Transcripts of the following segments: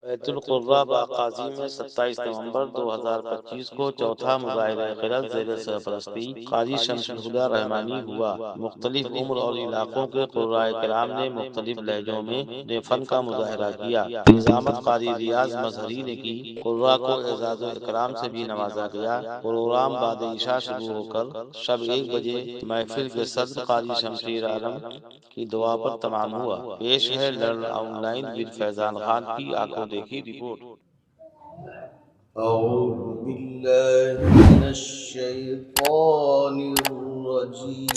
बैतुल कुर्रा बाकाजी में 27 नवंबर 2025 को चौथा मुज़ाहिरा क़िरत ज़ेर सरपरस्ती क़ाज़ी शम्सुल हुदा रहमानी हुआ। मुख्तलिफ उम्र और इलाकों के कुर्राए किराम ने मुख्तलिफ लहजों में अपने फ़न का मुज़ाहिरा किया। निज़ामत क़ारी रियाज मजहरी ने की। कुर्रा को एजाज़ व इकराम से भी नवाजा गया। प्रोग्राम बाद इशा शुरू होकर शब 1 बजे महफिल के सदर क़ाज़ी शमशीर आलम की दुआ पर तमाम हुआ। पेश है लर्न ऑनलाइन विद फैजान खान की आंखों देखी रिपोर्ट। أعوذ بالله من الشيطان الرجيم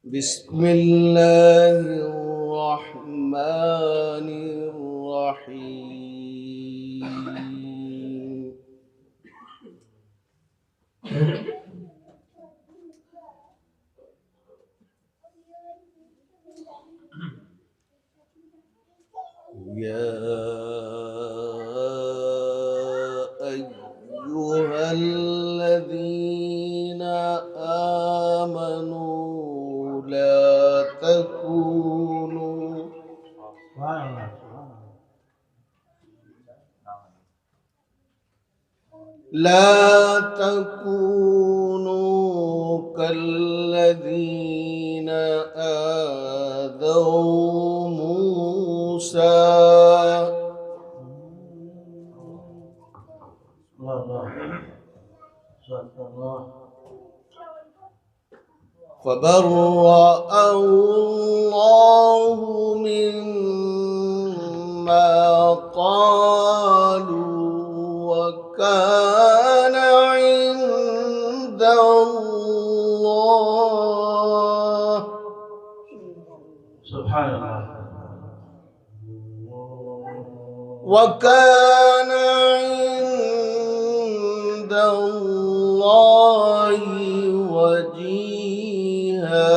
بسم الله الرحمن الرحيم يا أيها الذين آمنوا لا تكونوا كالذين آذوا موسى فبرأه الله مما قالوا وكان عند الله سبحان الله وكان عند الله وجيها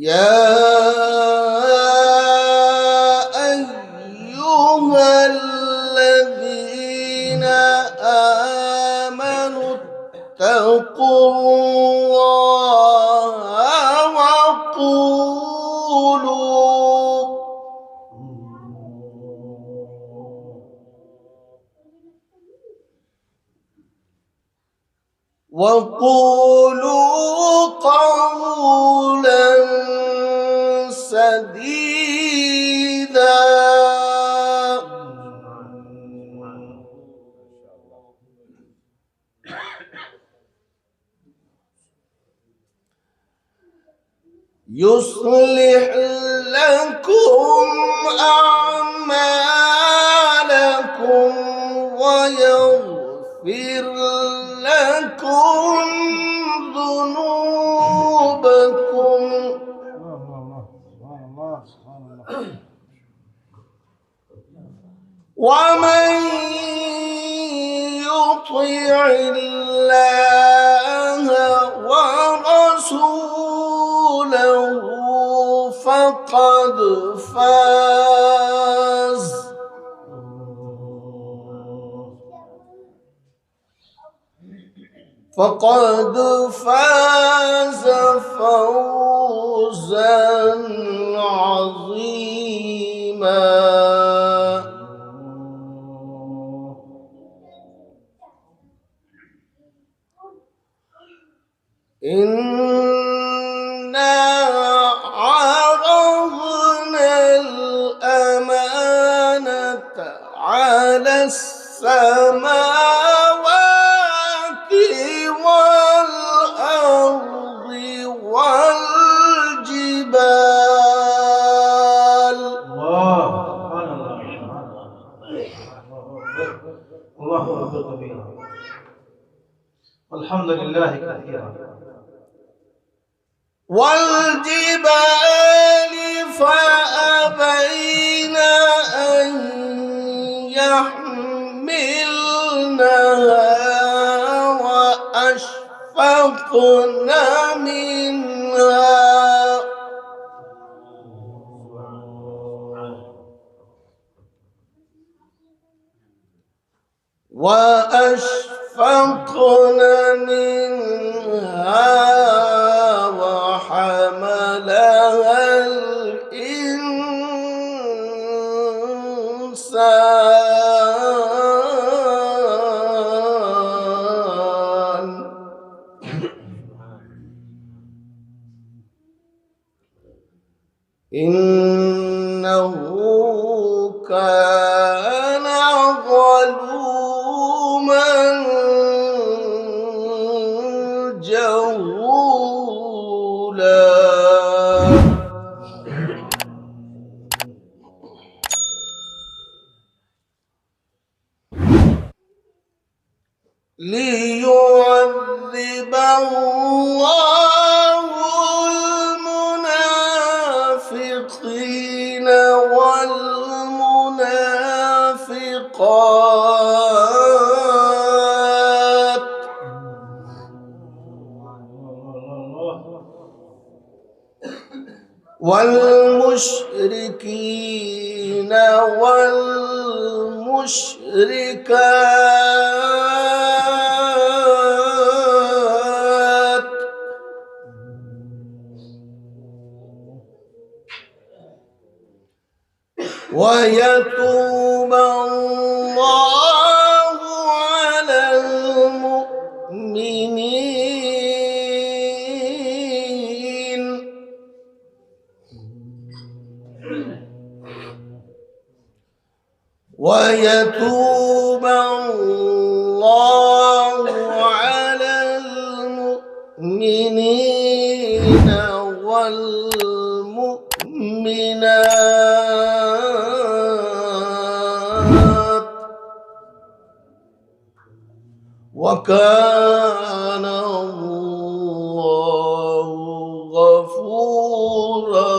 يا أيها الذين آمنوا اتقوا الله وقولوا قولا سديدا يصلح لكم أعمالكم ويغفر لكم ذنوبكم ومن يطع الله ورسوله فقد فاز فوزا عظيما إنا عرضنا الأمانة على السماوات والأرض والجبال الله أكبر كبيرا والحمد لله كثيرا والجبال فأبين أن يحملنها وأشفقن منها وأشفقن منها وحملها الإنسان إنه كان ظلوما جهولا ليعذب الله المنافقين والمنافقات والمشركين والمشركات ويتوب الله على المؤمنين ويتوب الله على المؤمنين والمؤمنات وكان الله غفورا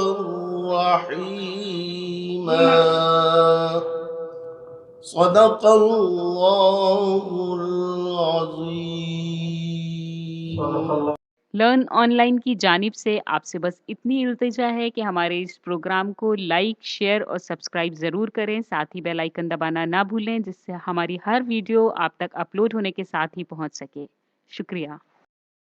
رحيما صدق الله العظيम। लर्न ऑनलाइन की जानिब से आपसे बस इतनी इल्तिजा है कि हमारे इस प्रोग्राम को लाइक, शेयर और सब्सक्राइब ज़रूर करें। साथ ही बेल आइकन दबाना ना भूलें, जिससे हमारी हर वीडियो आप तक अपलोड होने के साथ ही पहुंच सके। शुक्रिया।